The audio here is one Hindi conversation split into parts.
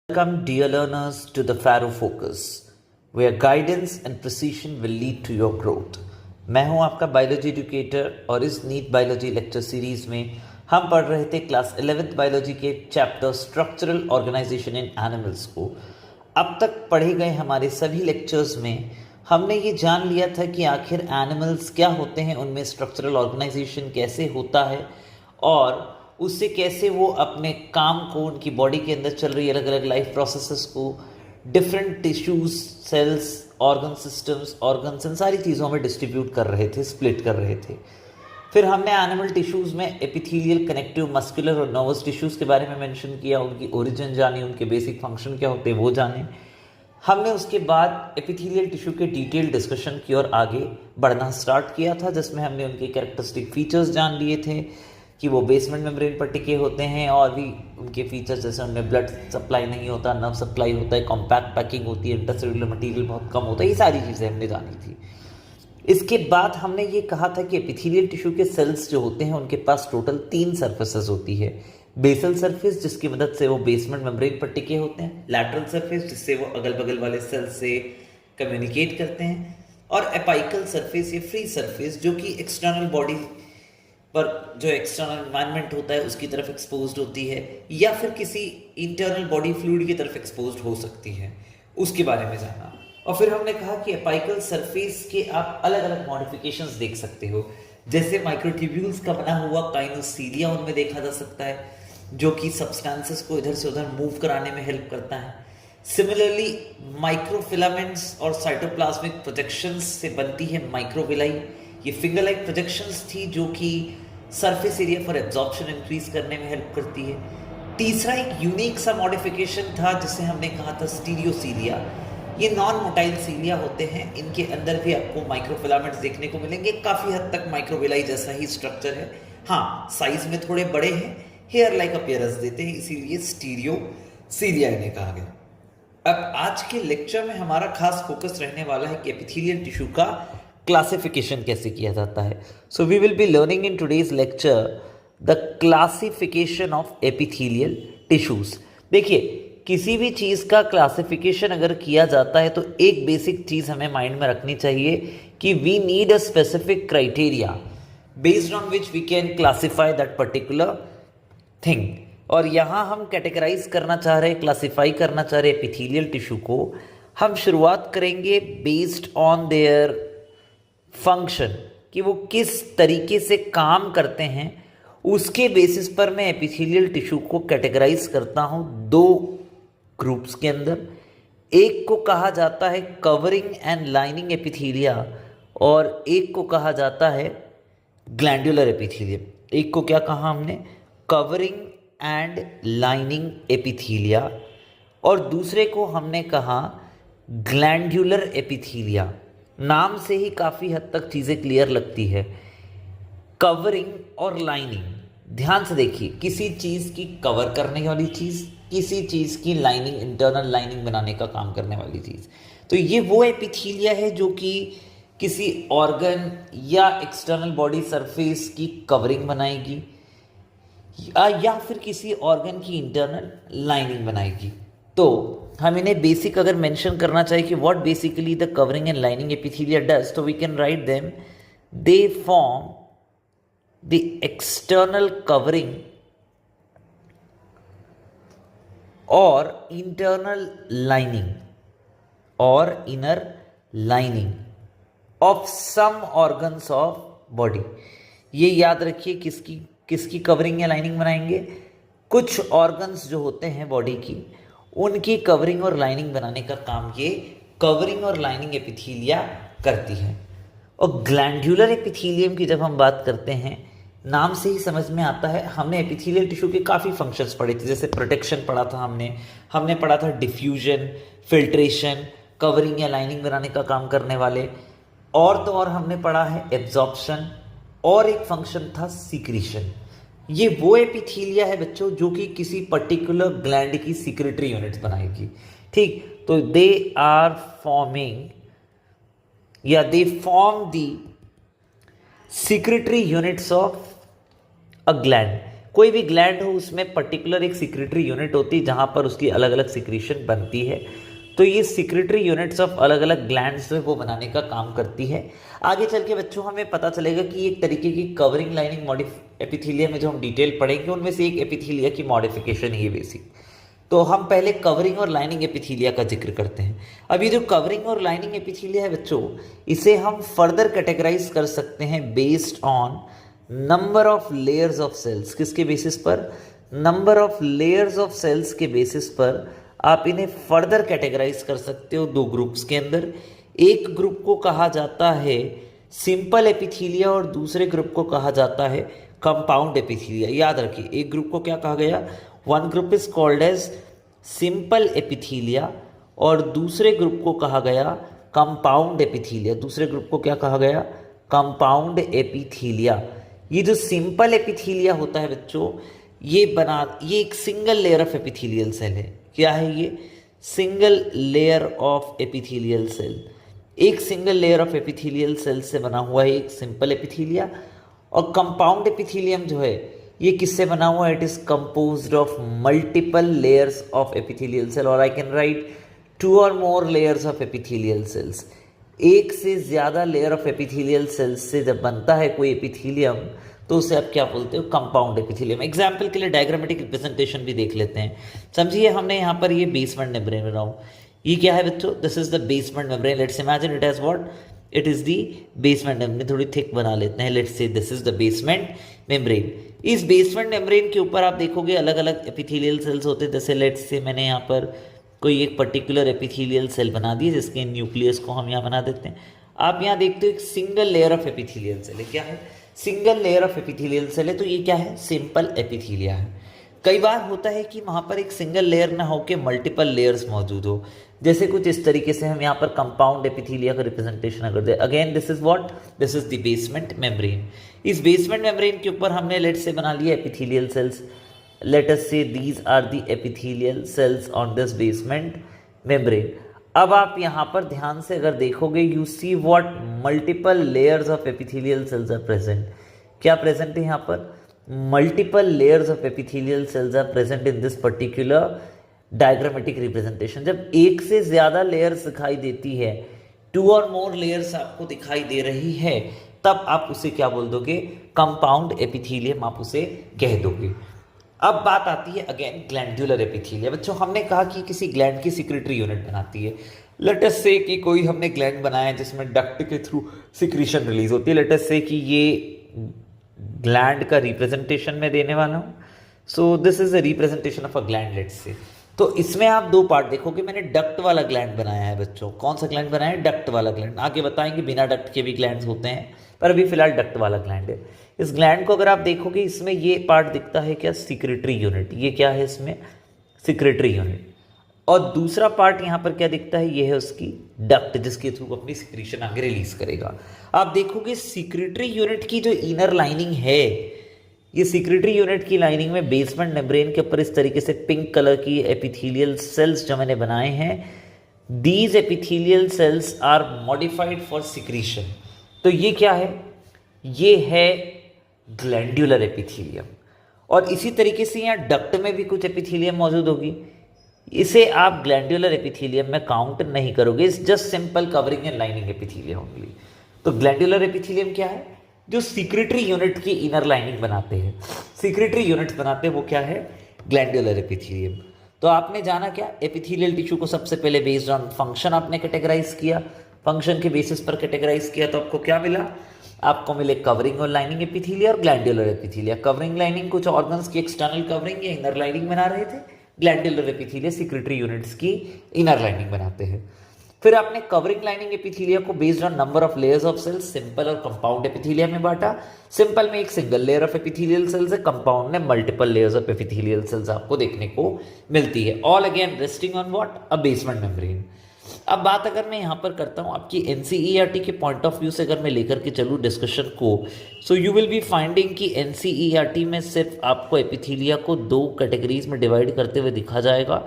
Welcome, dear learners, to the Faro Focus, where guidance and precision will lead to your growth. मैं हूं आपका बायोलॉजी एजुकेटर और इस नीट बायोलॉजी लेक्चर सीरीज में हम पढ़ रहे थे क्लास 11th बायोलॉजी के चैप्टर स्ट्रक्चरल ऑर्गेनाइजेशन इन एनिमल्स को। अब तक पढ़े गए हमारे सभी लेक्चर्स में हमने ये जान लिया था कि आखिर एनिमल्स क्या होते हैं, उनमें स्ट्रक्चरल ऑर्गेनाइजेशन कैसे होता है और उससे कैसे वो अपने काम को, उनकी बॉडी के अंदर चल रही अलग अलग लाइफ प्रोसेसेस को different tissues, cells, organ systems, organs, इन सारी चीज़ों में डिस्ट्रीब्यूट कर रहे थे, स्प्लिट कर रहे थे। फिर हमने एनिमल टिश्यूज़ में एपिथेलियल, कनेक्टिव, मस्कुलर और नर्वस टिश्यूज़ के बारे में मेंशन किया, उनकी ओरिजिन जानी, उनके बेसिक फंक्शन क्या होते हैं वो जाने। हमने उसके बाद एपिथेलियल टिश्यू के डिटेल डिस्कशन की और आगे बढ़ना स्टार्ट किया था, जिसमें हमने उनके कैरेक्टरिस्टिक फीचर्स जान लिए थे कि वो बेसमेंट मेम्ब्रेन पर टिके होते हैं और भी उनके फीचर्स जैसे उनमें ब्लड सप्लाई नहीं होता, नर्व सप्लाई होता है, कॉम्पैक्ट पैकिंग होती है, इंटरसेल्युलर मटेरियल बहुत कम होता है, ये सारी चीज़ें हमने जानी थी। इसके बाद हमने ये कहा था कि एपिथेलियल टिश्यू के सेल्स जो होते हैं उनके पास टोटल 3 सर्फेसेस होती है। बेसल सरफेस, जिसकी मदद से वो बेसमेंट मेम्ब्रेन पर टिके होते हैं, लैटरल सरफेस, जिससे वो अगल बगल वाले सेल्स से कम्युनिकेट करते हैं, और एपाइकल सरफेस या फ्री सरफेस, जो कि एक्सटर्नल बॉडी पर जो एक्सटर्नल एनवायरनमेंट होता है उसकी तरफ एक्सपोज्ड होती है या फिर किसी इंटरनल बॉडी फ्लूइड की तरफ एक्सपोज्ड हो सकती है, उसके बारे में जाना। और फिर हमने कहा कि एपाइकल सरफेस के आप अलग अलग मॉडिफिकेशंस देख सकते हो, जैसे माइक्रोट्यूब्यूल्स का बना हुआ काइनोसीलिया उनमें देखा जा सकता है, जो कि सब्सटेंसेस को इधर से उधर मूव कराने में हेल्प करता है। सिमिलरली माइक्रोफिलामेंट्स और साइटोप्लाज्मिक प्रोजेक्शंस से बनती है माइक्रोविलाई। ये फिंगर लाइक प्रोजेक्शंस थी जो कि surface area for absorption increase करने में हेल्प करती है। तीसरा एक यूनिक सा मॉडिफिकेशन था जिसे हमने कहा था स्टीरियोसीलिया। ये नॉन मोटाइल सीलिया होते हैं, इनके अंदर भी आपको माइक्रोफिलामेंट्स देखने को मिलेंगे, काफ़ी हद तक माइक्रोविलाई जैसा ही स्ट्रक्चर है। हाँ, साइज में थोड़े बड़े हैं, हेयर लाइक अपीयरेंस देते हैं, इसीलिए स्टीरियोसीलिया इन्हें कहा गया। अब आज के लेक्चर में हमारा खास फोकस रहने वाला है कि एपिथेलियल टिश्यू का क्लासिफिकेशन कैसे किया जाता है। So we will be learning in today's lecture the classification of epithelial tissues. देखिए, किसी भी चीज़ का क्लासिफिकेशन अगर किया जाता है तो एक बेसिक चीज़ हमें माइंड में रखनी चाहिए कि we need a specific criteria based on which we can classify that particular thing. और यहाँ हम कैटेगराइज करना चाह रहे हैं, क्लासीफाई करना चाह रहे हैं एपिथेलियल टिश्यू को। हम शुरुआत करेंगे बेस्ड ऑन देयर फंक्शन, कि वो किस तरीके से काम करते हैं, उसके बेसिस पर मैं एपिथेलियल टिश्यू को कैटेगराइज करता हूँ 2 ग्रुप्स के अंदर। एक को कहा जाता है कवरिंग एंड लाइनिंग एपिथेलिया और एक को कहा जाता है ग्लैंडुलर एपिथेलियम। एक को क्या कहा हमने, कवरिंग एंड लाइनिंग एपिथेलिया, और दूसरे को हमने कहा ग्लैंडुलर एपिथेलिया। नाम से ही काफ़ी हद तक चीज़ें क्लियर लगती है, कवरिंग और लाइनिंग। ध्यान से देखिए, किसी चीज़ की कवर करने वाली चीज़, किसी चीज़ की लाइनिंग, इंटरनल लाइनिंग बनाने का काम करने वाली चीज़। तो ये वो एपिथेलिया है जो कि किसी ऑर्गन या एक्सटर्नल बॉडी सरफेस की कवरिंग बनाएगी या फिर किसी ऑर्गन की इंटरनल लाइनिंग बनाएगी। तो हम इन्हें बेसिक अगर मेंशन करना चाहिए कि what basically the covering and lining epithelia does, तो we can write them, they form the external covering और इंटरनल लाइनिंग और inner lining of some organs of body. ये याद रखिए, किसकी कवरिंग या लाइनिंग बनाएंगे, कुछ ऑर्गन्स जो होते हैं बॉडी की, उनकी कवरिंग और लाइनिंग बनाने का काम ये कवरिंग और लाइनिंग एपिथेलिया करती है। और ग्लैंडुलर एपिथेलियम की जब हम बात करते हैं, नाम से ही समझ में आता है, हमने एपिथेलियल टिश्यू के काफ़ी फंक्शंस पढ़े थे, जैसे प्रोटेक्शन पढ़ा था हमने पढ़ा था डिफ्यूजन, फिल्ट्रेशन, कवरिंग या लाइनिंग बनाने का काम करने वाले, और तो और हमने पढ़ा है एब्जॉर्प्शन, और एक फंक्शन था सीक्रीशन। ये वो एपिथेलिया है बच्चों जो कि किसी पर्टिकुलर ग्लैंड की सिक्रेटरी यूनिट्स बनाएगी। ठीक, तो दे आर फॉर्मिंग या they form the secretory units of a gland. कोई भी ग्लैंड हो उसमें पर्टिकुलर एक सिक्रेटरी यूनिट होती है जहाँ पर उसकी अलग अलग सिक्रीशन बनती है। तो ये सिक्रेटरी यूनिट्स ऑफ अलग अलग ग्लैंड्स जो है वो बनाने का काम करती है। आगे चल के बच्चों हमें पता चलेगा कि एक तरीके की कवरिंग लाइनिंग एपिथीलिया में जो हम डिटेल पढ़ेंगे उनमें से एक एपिथीलिया की मॉडिफिकेशन है बेसिक। तो हम पहले कवरिंग और लाइनिंग एपिथीलिया का जिक्र करते हैं। अब ये जो कवरिंग और लाइनिंग एपिथीलिया है बच्चों, इसे हम फर्दर कैटेगराइज कर सकते हैं based on number of layers of cells. किसके बेसिस पर? Number of layers of cells के बेसिस पर आप इन्हें फर्दर कैटेगराइज कर सकते हो दो ग्रुप्स के अंदर। एक ग्रुप को कहा जाता है सिंपल एपिथीलिया और दूसरे ग्रुप को कहा जाता है कंपाउंड एपिथीलिया। याद रखिए, एक ग्रुप को क्या कहा गया? One group is called as simple epithelia और दूसरे ग्रुप को कहा गया कंपाउंड एपिथीलिया। दूसरे ग्रुप को क्या कहा गया? Compound epithelia. ये जो सिंपल एपिथीलिया होता है बच्चों, ये एक single layer of epithelial cell है। क्या है ये? Single layer of epithelial cell. एक single layer of epithelial cell से बना हुआ है एक सिंपल एपिथीलिया। और कंपाउंड एपिथीलियम जो है ये किससे बना हुआ है? It is composed of multiple layers of epithelial cell, और आई कैन राइट 2 और more layers of epithelial cells. एक से ज्यादा लेयर ऑफ एपिथेलियल सेल्स से जब बनता है कोई एपिथेलियम तो उसे आप क्या बोलते हो? Compound epithelium. एग्जाम्पल के लिए डायग्रामेटिक रिप्रेजेंटेशन भी देख लेते हैं। समझिए, हमने यहाँ पर ये बेसमेंट मेम्ब्रेन बना हुआ, ये क्या है बच्चों? This is the basement membrane. Let's imagine it as what? It is the basement membrane. थोड़ी थिक बना लेते हैं। Let's say this is the basement membrane. इस बेसमेंट मेम्ब्रेन के ऊपर आप देखोगे अलग अलग एपिथेलियल सेल्स होते हैं। जैसे लेट्स से मैंने यहाँ पर कोई एक पर्टिकुलर एपिथेलियल सेल बना दी जिसके न्यूक्लियस को हम यहाँ बना देते हैं। आप यहाँ देखते हो एक single layer of epithelial cell है। क्या है? Single layer of epithelial cell है। तो ये क्या है? सिंपल एपिथेलिया है। कई बार होता है कि वहाँ पर एक सिंगल लेयर ना होकर मल्टीपल लेयर्स मौजूद हो, जैसे कुछ इस तरीके से हम यहाँ पर कंपाउंड एपिथेलिया का रिप्रेजेंटेशन अगर दे। Again this is what? This is the basement membrane. इस बेसमेंट मेम्ब्रेन के ऊपर हमने लेट से बना लिया epithelial cells. Let us say these are the epithelial cells on this basement membrane. अब आप यहाँ पर ध्यान से अगर देखोगे, you see what? Multiple layers of epithelial cells are present. क्या प्रेजेंट है यहाँ पर? Multiple layers of epithelial cells are present in this particular diagrammatic representation. जब एक से ज्यादा लेयर्स दिखाई देती है, 2 और मोर लेयर्स आपको दिखाई दे रही है, तब आप उसे क्या बोल दोगे? कंपाउंड एपिथेलियम आप उसे कह दोगे। अब बात आती है अगेन ग्लैंडुलर एपिथेलिया। बच्चों, हमने कहा कि किसी ग्लैंड की सिक्रेटरी यूनिट बनाती है। लेट अस से कि कोई हमने ग्लैंड बनाया है जिसमें डक्ट के थ्रू सिक्रीशन रिलीज होती है। लेट अस से कि ये ग्लैंड का रिप्रेजेंटेशन मैं देने वाला हूँ। सो this is a representation of a gland. Let's say तो इसमें आप 2 पार्ट देखोगे। मैंने डक्ट वाला ग्लैंड बनाया है बच्चों। कौन सा ग्लैंड बनाया है? डक्ट वाला ग्लैंड। आगे बताएंगे बिना डक्ट के भी ग्लैंड्स होते हैं, पर अभी फिलहाल डक्ट वाला ग्लैंड है। इस ग्लैंड को अगर आप देखोगे, इसमें ये पार्ट दिखता है क्या? Secretory unit. ये क्या है इसमें? Secretory unit. और दूसरा पार्ट यहाँ पर क्या दिखता है? ये है उसकी डक्ट, जिसके थ्रू अपनी सिक्रीशन आगे रिलीज करेगा। आप देखोगे सिक्रेटरी यूनिट की जो इनर लाइनिंग है, ये सिक्रेटरी यूनिट की लाइनिंग में बेसमेंट मेम्ब्रेन के ऊपर इस तरीके से पिंक कलर की एपिथेलियल सेल्स जो मैंने बनाए हैं, these epithelial cells are modified for secretion. तो ये क्या है? ये है ग्लैंडुलर एपिथेलियम। और इसी तरीके से यहाँ डक्ट में भी कुछ एपिथेलियम मौजूद होगी। इसे आप ग्लैंडुलर एपिथेलियम में काउंट नहीं करोगे। It's just simple covering and lining epithelium only. तो ग्लैंडुलर एपिथेलियम क्या है? जो सिक्रेटरी यूनिट की इनर लाइनिंग बनाते हैं, सिक्रेटरी यूनिट्स बनाते हैं, वो क्या है? Glandular epithelium. तो आपने जाना क्या? एपिथेलियल टिश्यू को सबसे पहले बेस्ड ऑन फंक्शन आपने कैटेगराइज किया। फंक्शन के बेसिस पर कैटेगराइज किया तो आपको क्या मिला? आपको मिले कवरिंग और लाइनिंग एपिथेलिया और ग्लैंडुलर एपिथेलिया। कवरिंग लाइनिंग कुछ ऑर्गन्स की एक्सटर्नल कवरिंग या इनर लाइनिंग बना रहे थे। ग्लैंडुलर एपिथेलिया सिक्रेटरी यूनिट्स की इनर लाइनिंग बनाते हैं। फिर आपने कवरिंग लाइनिंग एपिथेलिया को based on number of layers of cells simple और कंपाउंड एपिथेलिया में बांटा। सिंपल में एक single layer of epithelial cells है, कंपाउंड में multiple layers of epithelial cells आपको देखने को मिलती है। All again resting on what? A basement membrane. अब बात अगर मैं यहाँ पर करता हूँ आपकी एनसीईआरटी के पॉइंट ऑफ व्यू से अगर मैं लेकर के चलूँ डिस्कशन को, so you will be finding कि एनसीईआरटी में सिर्फ आपको एपिथेलिया को 2 कैटेगरीज में डिवाइड करते हुए दिखा जाएगा,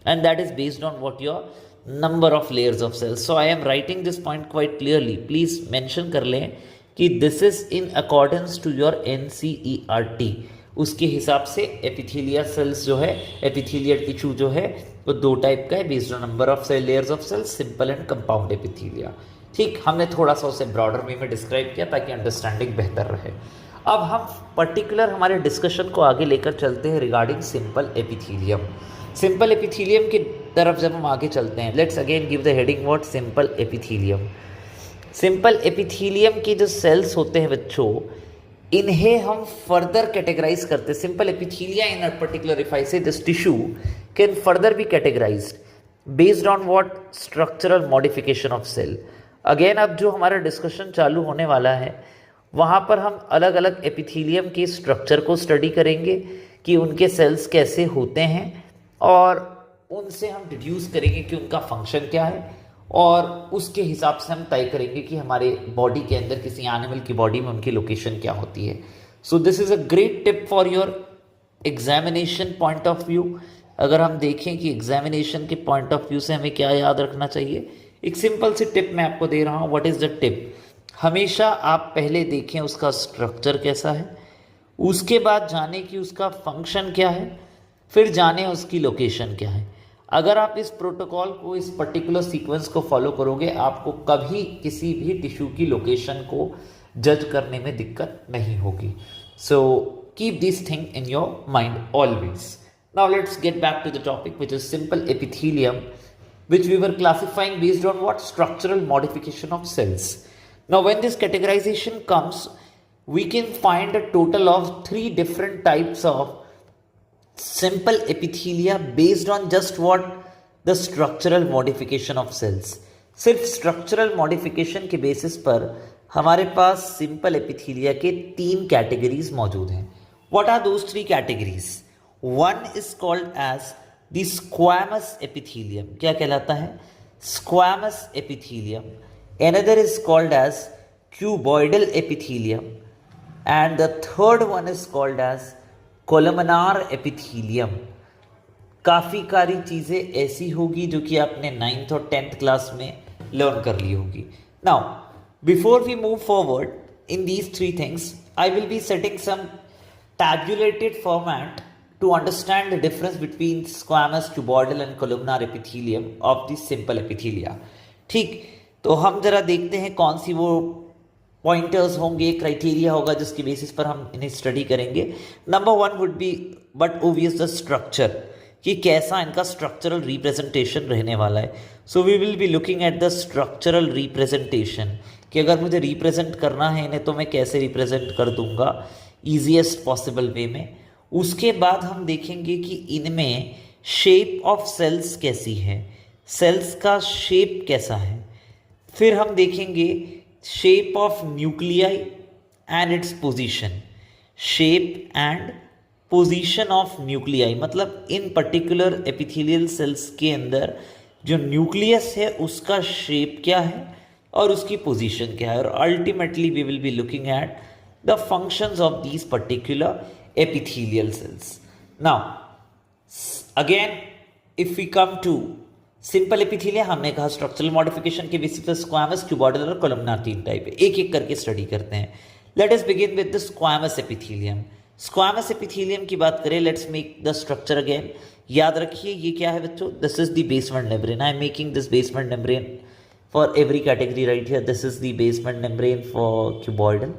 and that is based on what your number of layers of cells. So I am writing this point quite clearly. Please mention कर लें कि this is in accordance to your NCERT. उसके हिसाब से एपिथेलियल सेल्स जो है, एपिथेलियल टिश्यू जो है वो दो टाइप का है based on number of cell layers of cells, simple and compound epithelia. ठीक, हमने थोड़ा सा उसे ब्रॉडर वे में डिस्क्राइब किया ताकि अंडरस्टैंडिंग बेहतर रहे। अब हम पर्टिकुलर हमारे डिस्कशन को आगे लेकर चलते हैं regarding simple epithelium. Simple epithelium की तरफ जब हम आगे चलते हैं, let's again give the heading what simple epithelium. Simple epithelium के जो सेल्स होते हैं बच्चों, इन्हें हम फर्दर कैटेगराइज करते हैं। Simple epithelia in a particular, if I say this tissue can further be categorized based on what structural modification of cell. Again अब जो हमारा डिस्कशन चालू होने वाला है वहाँ पर हम अलग अलग एपिथेलियम के स्ट्रक्चर को स्टडी करेंगे कि उनके सेल्स कैसे होते हैं, और उनसे हम डिड्यूस करेंगे कि उनका फंक्शन क्या है, और उसके हिसाब से हम तय करेंगे कि हमारे बॉडी के अंदर किसी एनिमल की बॉडी में उनकी लोकेशन क्या होती है। So this is a great tip for your examination point of view. अगर हम देखें कि एग्जामिनेशन के पॉइंट ऑफ व्यू से हमें क्या याद रखना चाहिए, एक सिंपल सी टिप मैं आपको दे रहा हूँ। What is the tip? हमेशा आप पहले देखें उसका स्ट्रक्चर कैसा है, उसके बाद जाने कि उसका फंक्शन क्या है, फिर जाने उसकी लोकेशन क्या है। अगर आप इस प्रोटोकॉल को, इस पर्टिकुलर सीक्वेंस को फॉलो करोगे, आपको कभी किसी भी टिश्यू की लोकेशन को जज करने में दिक्कत नहीं होगी। So keep this thing in your mind always. Now let's get back to the topic which is simple epithelium, which we were classifying based on what structural modification of cells. Now when this categorization comes, we can find a total of 3 different types of simple epithelia based on just what the structural modification of cells. सिर्फ structural modification के basis पर हमारे पास simple epithelia के 3 categories मौजूद हैं. What are those 3 categories? One is called as the squamous epithelium. क्या कहलाता है? Squamous epithelium. Another is called as cuboidal epithelium, and the third one is called as columnar epithelium. काफ़ी कारी चीज़ें ऐसी होगी जो कि आपने 9th और 10th क्लास में लर्न कर ली होगी. Now, before we move forward in these 3 things, I will be setting some tabulated format to understand the difference between squamous, cuboidal and columnar epithelium of the simple epithelia. ठीक, तो हम जरा देखते हैं कौन सी वो पॉइंटर्स होंगे, क्राइटेरिया होगा जिसके बेसिस पर हम इन्हें स्टडी करेंगे. Number 1 would be but obvious the structure, कि कैसा इनका स्ट्रक्चरल रिप्रेजेंटेशन रहने वाला है. So we will be looking at the structural representation, कि अगर मुझे रिप्रेजेंट करना है इन्हें तो मैं कैसे रिप्रेजेंट कर दूंगा ईजीएस्ट पॉसिबल वे में. उसके बाद हम देखेंगे कि इनमें शेप ऑफ सेल्स कैसी है, सेल्स का शेप कैसा है. फिर हम देखेंगे shape of nuclei and its position, shape and position of nuclei, मतलब इन पर्टिकुलर एपिथेलियल सेल्स के अंदर जो न्यूक्लियस है उसका शेप क्या है और उसकी पोजीशन क्या है. और ultimately we will be looking at the functions of these particular epithelial cells. Now, again, if we come to simple epithelia, हमने कहा स्ट्रक्चरल मॉडिफिकेशन के बेसिस पर स्क्वामस, क्यूबॉइडल और कोलमनार 3 टाइप है. एक एक करके स्टडी करते हैं. Let us begin with the squamous epithelium. Squamous epithelium की बात करें, let's make the structure again. याद रखिए ये क्या है बच्चों, this is the basement membrane. I am making this basement membrane for every category right here. This is the basement membrane for cuboidal,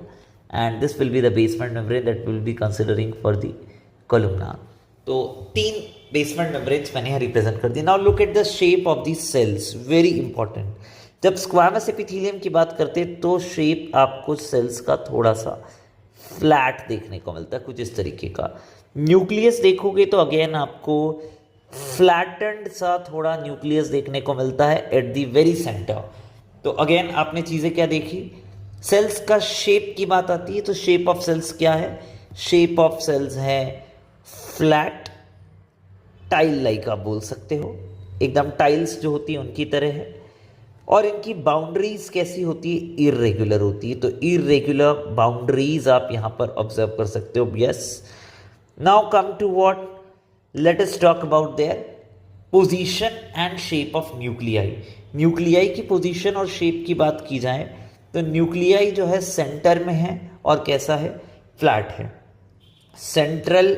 and this will be the basement membrane that will be considering for the columnar. तो 3 basement membranes मैंने यहाँ represent कर दी. Now look at the shape of these cells, very important. जब squamous epithelium की बात करते हैं तो shape आपको cells का थोड़ा सा flat देखने को मिलता है, कुछ इस तरीके का. न्यूक्लियस देखोगे तो अगेन आपको flattened सा थोड़ा न्यूक्लियस देखने को मिलता है at the very center. तो अगेन आपने चीज़ें क्या देखी, सेल्स का शेप की बात आती है तो शेप ऑफ सेल्स क्या है, शेप ऑफ सेल्स है फ्लैट टाइल लाइक, आप बोल सकते हो एकदम टाइल्स जो होती है उनकी तरह है. और इनकी बाउंड्रीज कैसी होती है, इर्रेगुलर होती है. तो इर्रेगुलर बाउंड्रीज आप यहां पर ऑब्जर्व कर सकते हो. Yes, now come to what, let us talk about their position and shape of nuclei. Nuclei की पोजीशन और शेप की बात की जाए तो न्यूक्लियाई जो है सेंटर में है और कैसा है, फ्लैट है. central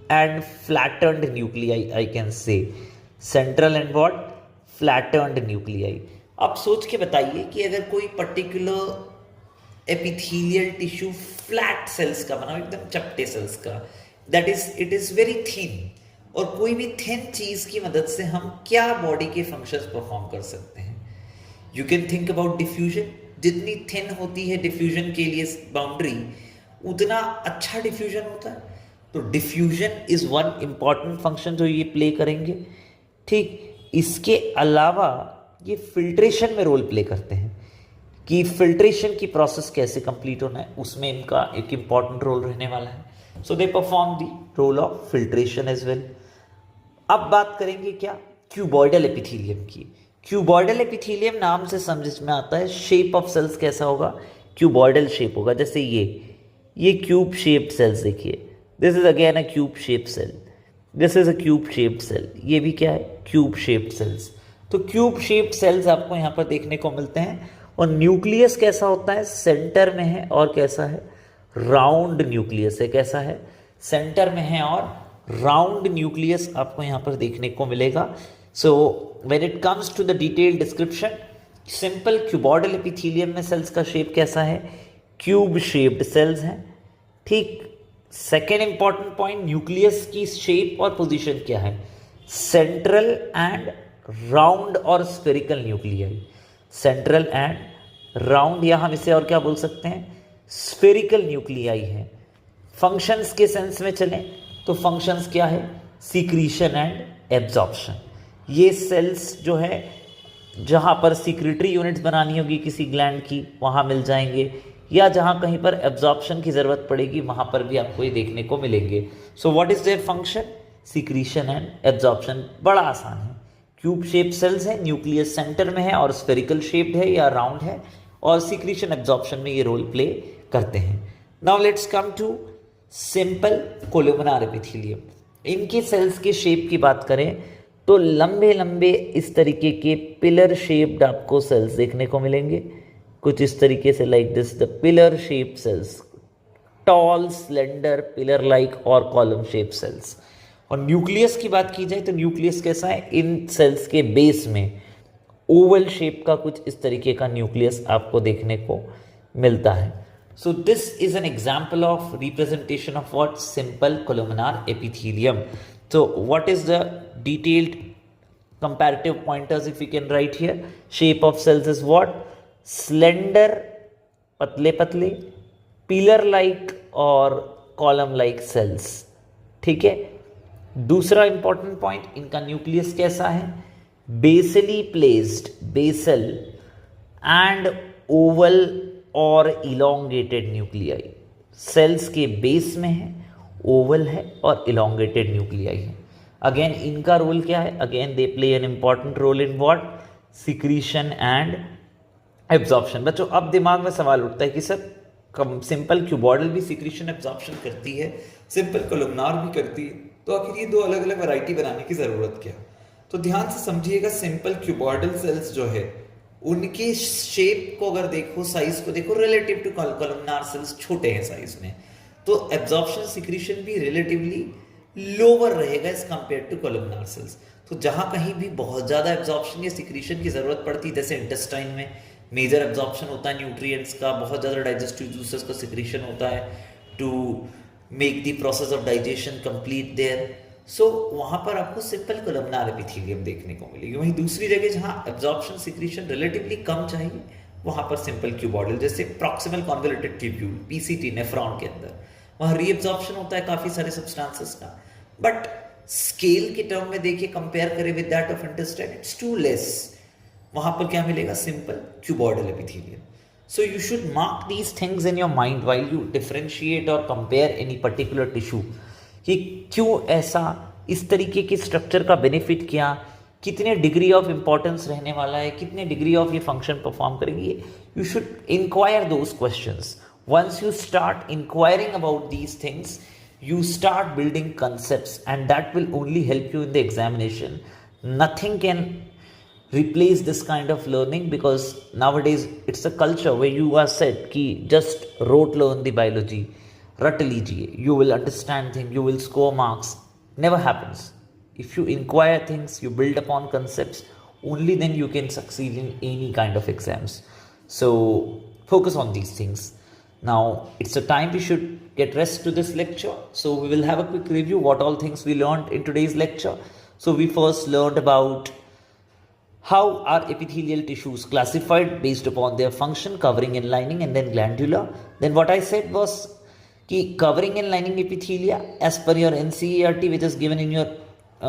and flattened nuclei, I can say. Central and what? Flattened nuclei. अब सोच के बताइए कि अगर कोई particular epithelial tissue flat sales का बना, एकदम चपटे सेल्स का, that is it is very thin, और कोई भी थिन चीज की मदद से हम क्या बॉडी के फंक्शंस परफॉर्म कर सकते हैं. You can think about diffusion. जितनी थिन होती है डिफ्यूजन के लिए बाउंड्री, उतना अच्छा डिफ्यूजन होता है. तो diffusion is one important function जो ये प्ले करेंगे. ठीक, इसके अलावा ये फिल्ट्रेशन में रोल प्ले करते हैं कि फिल्ट्रेशन की प्रोसेस कैसे कंप्लीट होना है, उसमें इनका एक इंपॉर्टेंट रोल रहने वाला है. So they perform the role of filtration as well. अब बात करेंगे क्या? क्यूबॉइडल एपिथेलियम की. क्यूबॉइडल एपिथेलियम नाम से समझ में आता है शेप ऑफ सेल्स कैसा होगा, क्यूबॉइडल शेप होगा. जैसे ये क्यूब शेप्ड सेल्स देखिए, this is again a cube shaped cell, this is a cube shaped cell, ये भी क्या है? Cube shaped cells. तो क्यूब शेप्ड सेल्स आपको यहाँ पर देखने को मिलते हैं. और न्यूक्लियस कैसा होता है? सेंटर में है. और कैसा है? राउंड न्यूक्लियस है. कैसा है? सेंटर में है और राउंड न्यूक्लियस आपको यहाँ पर देखने को मिलेगा. So when it comes to the detailed description, simple cuboidal epithelium में सेल्स का शेप कैसा है? क्यूब शेप्ड सेल्स हैं. ठीक. सेकेंड इंपॉर्टेंट पॉइंट, न्यूक्लियस की शेप और पोजीशन क्या है? सेंट्रल एंड राउंड और spherical nuclei. Central and round, या हम इसे और क्या बोल सकते हैं? स्फेरिकल न्यूक्लियाई है. फंक्शंस के सेंस में चलें तो फंक्शंस क्या है? Secretion and absorption. ये सेल्स जो है, जहाँ पर सीक्रेटरी यूनिट्स बनानी होगी किसी ग्लैंड की, वहाँ मिल जाएंगे, या जहाँ कहीं पर एब्जॉर्प्शन की ज़रूरत पड़ेगी वहाँ पर भी आपको ये देखने को मिलेंगे. So what is their function? Secretion and absorption. बड़ा आसान है. क्यूब शेप सेल्स है, न्यूक्लियस सेंटर में है और स्फेरिकल शेप्ड है या राउंड है, और सीक्रीशन एब्जॉर्प्शन में ये रोल प्ले करते हैं. Now let's come to simple columnar epithelium. इनके सेल्स के शेप की बात करें तो लंबे लंबे इस तरीके के पिलर शेप्ड आपको सेल्स देखने को मिलेंगे. कुछ इस तरीके से, like this, the pillar shape cells, tall slender pillar like और कॉलम शेप सेल्स. और न्यूक्लियस की बात की जाए तो न्यूक्लियस कैसा है? इन सेल्स के बेस में ओवल शेप का कुछ इस तरीके का न्यूक्लियस आपको देखने को मिलता है. So this is an example of representation of what? Simple columnar epithelium. So what is the detailed comparative pointers if we can write here? Shape of cells is what? Slender, पतले पतले, pillar like और column like cells. ठीक है. दूसरा important point, इनका न्यूक्लियस कैसा है? basally placed, basal and oval और elongated nuclei. सेल्स के बेस में है, ओवल है और इलोंगेटेड न्यूक्लियाई है. अगेन इनका रोल क्या है? Again they play an important role in what? Secretion and absorption. बच्चों अब दिमाग में सवाल उठता है कि सर सिंपल क्यूबॉइडल भी सिक्रीशन एब्जॉर्प्शन करती है, सिंपल कोलुमिनार भी करती है, तो आखिर ये दो अलग अलग वैरायटी बनाने की जरूरत क्या? तो ध्यान से समझिएगा, सिंपल क्यूबॉइडल सेल्स जो है उनके शेप को अगर देखो, साइज को देखो, रिलेटिव टू कोलुमिनार सेल्स छोटे हैं साइज में, तो एब्जॉर्प्शन सिक्रीशन भी रिलेटिवली लोअर रहेगा एज कंपेयर टू कोलुमिनार सेल्स. तो जहां कहीं भी बहुत ज्यादा एब्जॉर्प्शन या सिक्रीशन की जरूरत पड़ती है, जैसे इंटेस्टाइन में मेजर एब्जॉर्प्शन होता है न्यूट्रिएंट्स का, बहुत ज्यादा डाइजेस्टिव जूसेस का सिक्रीशन होता है to make the process of digestion complete there. So वहां पर आपको सिंपल कोलुमिनार एपिथेलियम देखने को मिलेगी. वहीं दूसरी जगह जहां एब्जॉर्प्शन सिक्रीशन रिलेटिवली कम चाहिए, वहां पर सिंपल क्यूबॉइडल, जैसे proximal convoluted tubule PCT nephron के अंदर, वहां रीएब्जॉर्प्शन होता है काफी सारे सब्सटेंसेस का, बट स्केल के टर्म में देखिए, कंपेयर करें with that of intestine, it's too less. वहां पर क्या मिलेगा? Simple cuboidal epithelium. So you should mark these things in your mind while you differentiate और कंपेयर एनी पर्टिकुलर टिश्यू, कि क्यों ऐसा, इस तरीके के स्ट्रक्चर का बेनिफिट क्या, कितने डिग्री ऑफ इंपॉर्टेंस रहने वाला है, कितने डिग्री ऑफ ये फंक्शन परफॉर्म करेंगे. You should inquire those questions. Once you start inquiring about these things, you start building concepts, and that will only help you in the examination. Nothing can replace this kind of learning, because nowadays it's a culture where you are said कि just rote learn the biology, रट लीजिए, you will understand things, you will score marks. Never happens. If you inquire things, you build upon concepts, only then you can succeed in any kind of exams. So focus on these things. Now it's a time we should get rest to this lecture. So we will have a quick review what all things we learned in today's lecture. So we first learned about how are epithelial tissues classified based upon their function, covering and lining, and then glandular. Then what I said was कि covering and lining epithelia as per your NCERT, which is given in your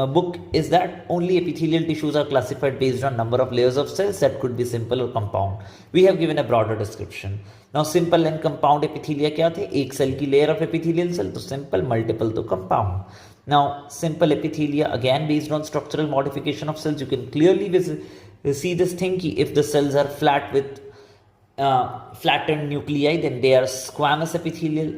book, is that only epithelial tissues are classified based on number of layers of cells, that could be simple or compound. We have given a broader description. Now simple and compound epithelia क्या थे? एक cell की layer of epithelial cell तो simple, multiple तो compound. Now simple epithelia again based on structural modification of cells. You can clearly see this thing कि if the cells are flat with flattened nuclei, then they are squamous epithelial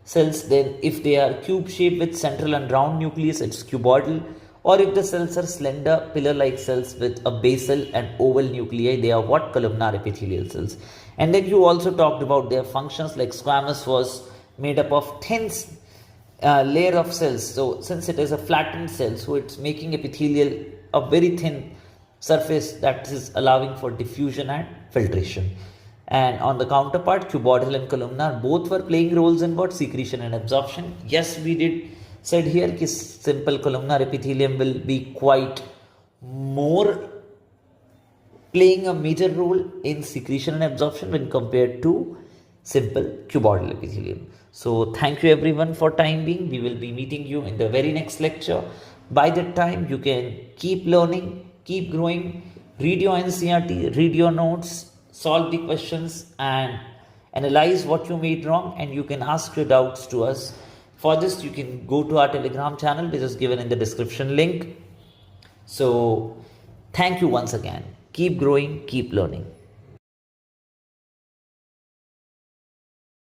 cells. Then if they are cube shaped with central and round nucleus, it's cuboidal. Or if the cells are slender pillar like cells with a basal and oval nuclei, they are what? Columnar epithelial cells. And then you also talked about their functions, like squamous was made up of thin layer of cells. So since it is a flattened cell, so it's making epithelial a very thin surface that is allowing for diffusion and filtration. And on the counterpart, cuboidal and columnar both were playing roles in what? Secretion and absorption. Yes, we did said here that simple columnar epithelium will be quite more playing a major role in secretion and absorption when compared to simple cuboidal epithelium. So thank you everyone for time being. We will be meeting you in the very next lecture. By that time, you can keep learning, keep growing, read your NCERT, read your notes, solve the questions and analyze what you made wrong, and you can ask your doubts to us. For this, you can go to our Telegram channel, which is given in the description link. So thank you once again. Keep growing, keep learning.